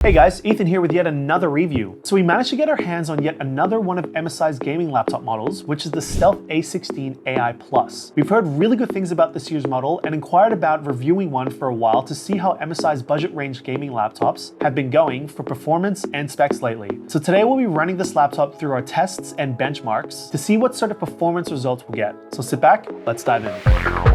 Hey guys, Ethan here with yet another review. So we managed to get our hands on yet another one of MSI's gaming laptop models, which is the Stealth A16 AI Plus. We've heard really good things about this year's model and inquired about reviewing one for a while to see how MSI's budget range gaming laptops have been going for performance and specs lately. So today we'll be running this laptop through our tests and benchmarks to see what sort of performance results we'll get. So sit back, let's dive in.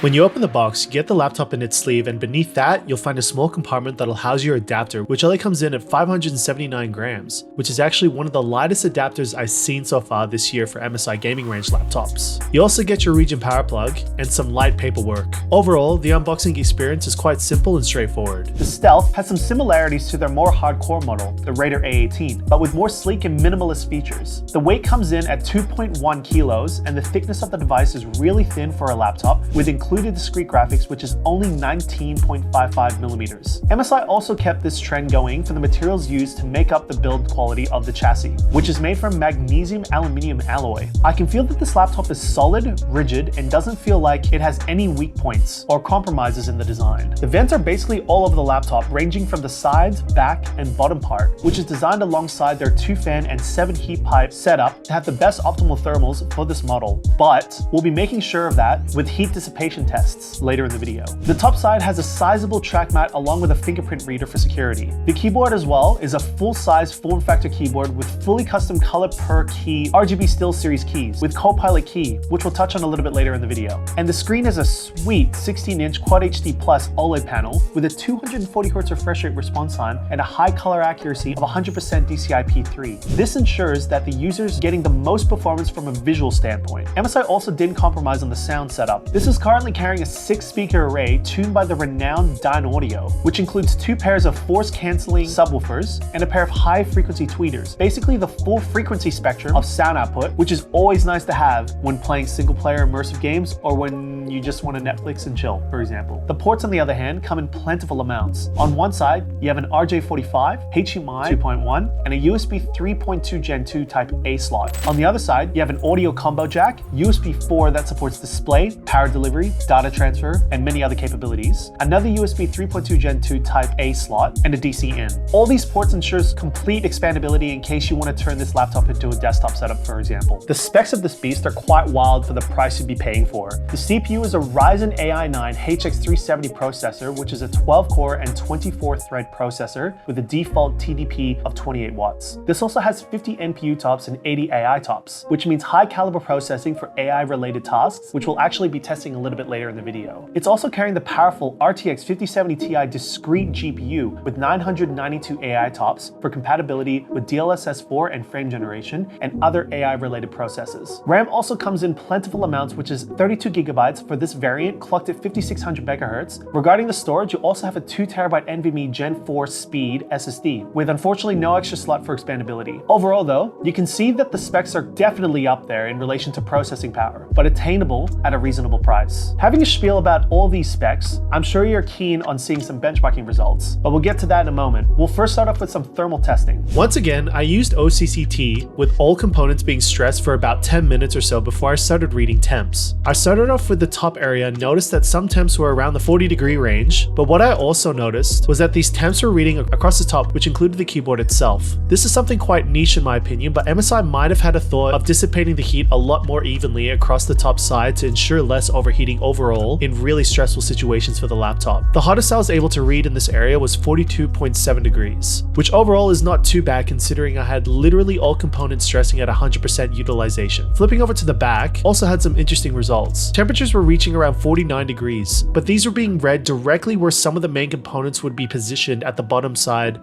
When you open the box, you get the laptop in its sleeve, and beneath that, you'll find a small compartment that'll house your adapter, which only comes in at 579 grams, which is actually one of the lightest adapters I've seen so far this year for MSI gaming range laptops. You also get your Ryzen power plug and some light paperwork. Overall, the unboxing experience is quite simple and straightforward. The Stealth has some similarities to their more hardcore model, the Raider A18, but with more sleek and minimalist features. The weight comes in at 2.1 kilos, and the thickness of the device is really thin for a laptop, with included discrete graphics, which is only 19.55 millimeters. MSI also kept this trend going for the materials used to make up the build quality of the chassis, which is made from magnesium aluminum alloy. I can feel that this laptop is solid, rigid, and doesn't feel like it has any weak points or compromises in the design. The vents are basically all over the laptop, ranging from the sides, back, and bottom part, which is designed alongside their 2-fan and 7 heat pipe setup to have the best optimal thermals for this model. But we'll be making sure of that with heat dissipation tests later in the video. The top side has a sizable track mat along with a fingerprint reader for security. The keyboard as well is a full-size form factor keyboard with fully custom color per key RGB SteelSeries keys with Copilot key, which we'll touch on a little bit later in the video. And the screen is a sweet 16-inch Quad HD Plus OLED panel with a 240Hz refresh rate response time and a high color accuracy of 100% DCI-P3. This ensures that the user's getting the most performance from a visual standpoint. MSI also didn't compromise on the sound setup. This is currently carrying a 6-speaker array tuned by the renowned Dyne Audio, which includes 2 pairs of force-canceling subwoofers and a pair of high-frequency tweeters. Basically the full frequency spectrum of sound output, which is always nice to have when playing single-player immersive games or when you just want to Netflix and chill, for example. The ports, on the other hand, come in plentiful amounts. On one side, you have an RJ45, HDMI 2.1, and a USB 3.2 Gen 2 Type A slot. On the other side, you have an audio combo jack, USB 4 that supports display, power delivery, data transfer, and many other capabilities, another USB 3.2 Gen 2 Type A slot, and a DC in. All these ports ensures complete expandability in case you want to turn this laptop into a desktop setup, for example. The specs of this beast are quite wild for the price you'd be paying for. The CPU is a Ryzen AI9 HX370 processor, which is a 12-core and 24-thread processor with a default TDP of 28 watts. This also has 50 NPU tops and 80 AI tops, which means high caliber processing for AI-related tasks, which we'll actually be testing a little bit later in the video. It's also carrying the powerful RTX 5070 Ti discrete GPU with 992 AI tops for compatibility with DLSS 4 and frame generation and other AI-related processes. RAM also comes in plentiful amounts, which is 32 gigabytes for this variant, clocked at 5600 megahertz. Regarding the storage, you also have a 2TB NVMe Gen 4 speed SSD, with unfortunately no extra slot for expandability. Overall though, you can see that the specs are definitely up there in relation to processing power, but attainable at a reasonable price. Having a spiel about all these specs, I'm sure you're keen on seeing some benchmarking results, but we'll get to that in a moment. We'll first start off with some thermal testing. Once again, I used OCCT with all components being stressed for about 10 minutes or so before I started reading temps. I started off with the top area, noticed that some temps were around the 40-degree range, but what I also noticed was that these temps were reading across the top, which included the keyboard itself. This is something quite niche in my opinion, but MSI might have had a thought of dissipating the heat a lot more evenly across the top side to ensure less overheating overall in really stressful situations for the laptop. The hottest I was able to read in this area was 42.7 degrees, which overall is not too bad considering I had literally all components stressing at 100% utilization. Flipping over to the back also had some interesting results. Temperatures were reaching around 49 degrees, but these were being read directly where some of the main components would be positioned at the bottom side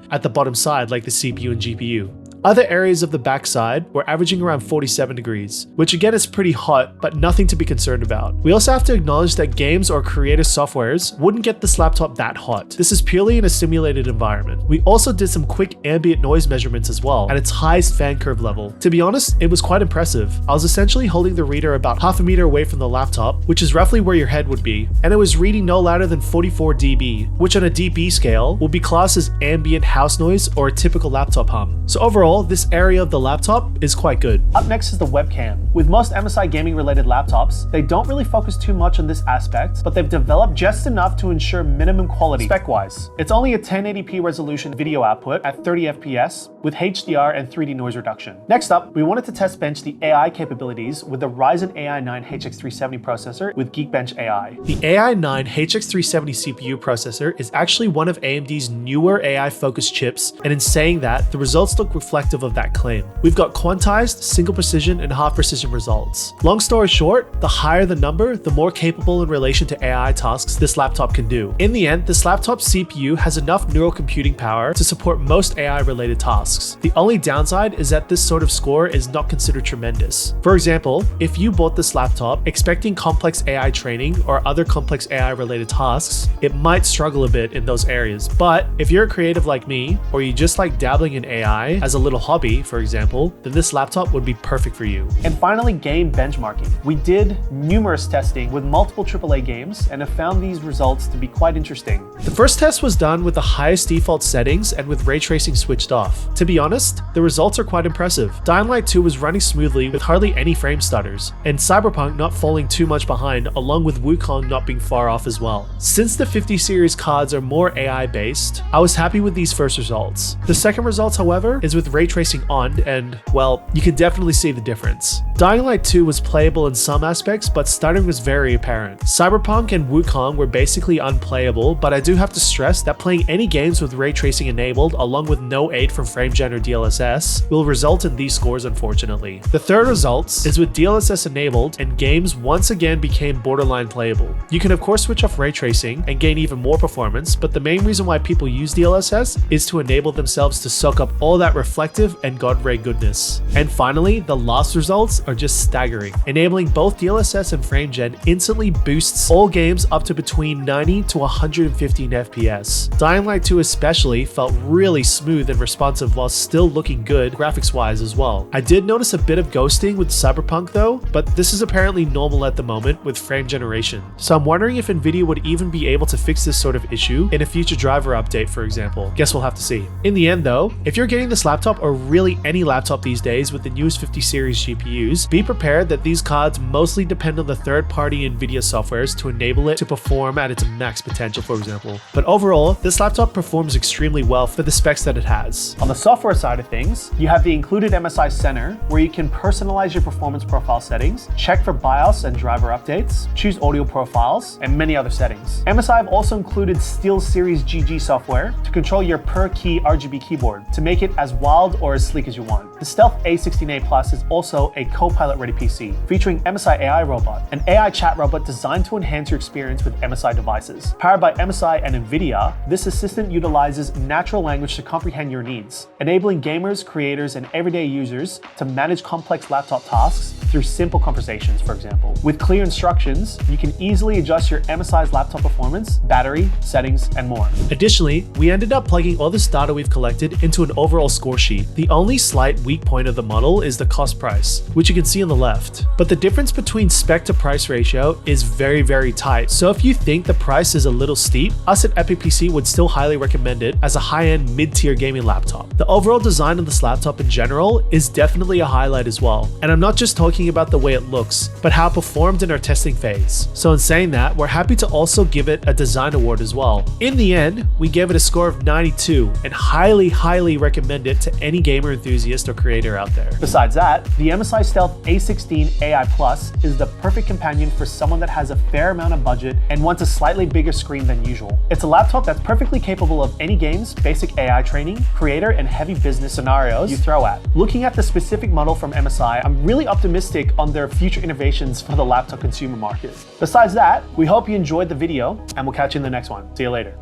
like the CPU and GPU. Other areas of the backside were averaging around 47 degrees, which again is pretty hot, but nothing to be concerned about. We also have to acknowledge that games or creative softwares wouldn't get this laptop that hot. This is purely in a simulated environment. We also did some quick ambient noise measurements as well at its highest fan curve level. To be honest, it was quite impressive. I was essentially holding the reader about half a meter away from the laptop, which is roughly where your head would be, and it was reading no louder than 44 dB, which on a dB scale will be classed as ambient house noise or a typical laptop hum. So overall, overall, this area of the laptop is quite good. Up next is the webcam. With most MSI gaming related laptops, they don't really focus too much on this aspect, but they've developed just enough to ensure minimum quality spec-wise. It's only a 1080p resolution video output at 30 FPS with HDR and 3D noise reduction. Next up, we wanted to test bench the AI capabilities with the Ryzen AI9 HX370 processor with Geekbench AI. The AI9 HX370 CPU processor is actually one of AMD's newer AI-focused chips, and in saying that, the results look reflective of that claim. We've got quantized, single precision, and half precision results. Long story short, the higher the number, the more capable in relation to AI tasks this laptop can do. In the end, this laptop's CPU has enough neural computing power to support most AI-related tasks. The only downside is that this sort of score is not considered tremendous. For example, if you bought this laptop expecting complex AI training or other complex AI-related tasks, it might struggle a bit in those areas. But if you're a creative like me, or you just like dabbling in AI as a little hobby, for example, then this laptop would be perfect for you. And finally, game benchmarking. We did numerous testing with multiple AAA games and have found these results to be quite interesting. The first test was done with the highest default settings and with ray tracing switched off. To be honest, the results are quite impressive. Dying Light 2 was running smoothly with hardly any frame stutters, and Cyberpunk not falling too much behind, along with Wukong not being far off as well. Since the 50 series cards are more AI based, I was happy with these first results. The second results, however, is with ray tracing on, and well, you can definitely see the difference. Dying Light 2 was playable in some aspects, but stuttering was very apparent. Cyberpunk and Wukong were basically unplayable, but I do have to stress that playing any games with ray tracing enabled along with no aid from FrameGen or DLSS will result in these scores, unfortunately. The third results is with DLSS enabled and games once again became borderline playable. You can of course switch off ray tracing and gain even more performance, but the main reason why people use DLSS is to enable themselves to soak up all that reflective and God ray goodness. And finally, the last results are just staggering. Enabling both DLSS and FrameGen instantly boosts all games up to between 90 to 115 FPS. Dying Light 2 especially felt really smooth and responsive while still looking good graphics wise as well. I did notice a bit of ghosting with Cyberpunk though, but this is apparently normal at the moment with frame generation. So I'm wondering if Nvidia would even be able to fix this sort of issue in a future driver update, for example. Guess we'll have to see. In the end though, if you're getting this laptop or really any laptop these days with the newest 50 series GPUs, be prepared that these cards mostly depend on the third-party Nvidia softwares to enable it to perform at its max potential, for example. But overall, this laptop performs extremely well for the specs that it has. On the software side of things, you have the included MSI Center, where you can personalize your performance profile settings, check for BIOS and driver updates, choose audio profiles, and many other settings. MSI have also included SteelSeries GG software to control your per-key RGB keyboard to make it as wild or as sleek as you want. The Stealth A16 AI Plus is also a Copilot-ready PC, featuring MSI AI Robot, an AI chat robot designed to enhance your experience with MSI devices. Powered by MSI and NVIDIA, this assistant utilizes natural language to comprehend your needs, enabling gamers, creators, and everyday users to manage complex laptop tasks through simple conversations, for example. With clear instructions, you can easily adjust your MSI's laptop performance, battery, settings, and more. Additionally, we ended up plugging all this data we've collected into an overall score sheet. The only slight weak point of the model is the cost price, which you can see on the left. But the difference between spec to price ratio is very, very tight. So if you think the price is a little steep, us at Epic PC would still highly recommend it as a high-end mid-tier gaming laptop. The overall design of this laptop in general is definitely a highlight as well. And I'm not just talking about the way it looks, but how it performed in our testing phase. So in saying that, we're happy to also give it a design award as well. In the end, we gave it a score of 92 and highly recommend it to any gamer enthusiast or creator out there. Besides that, the MSI Stealth A16 AI Plus is the perfect companion for someone that has a fair amount of budget and wants a slightly bigger screen than usual. It's a laptop that's perfectly capable of any games, basic AI training, creator, and heavy business scenarios you throw at. Looking at the specific model from MSI, I'm really optimistic on their future innovations for the laptop consumer market. Besides that, we hope you enjoyed the video, and we'll catch you in the next one. See you later.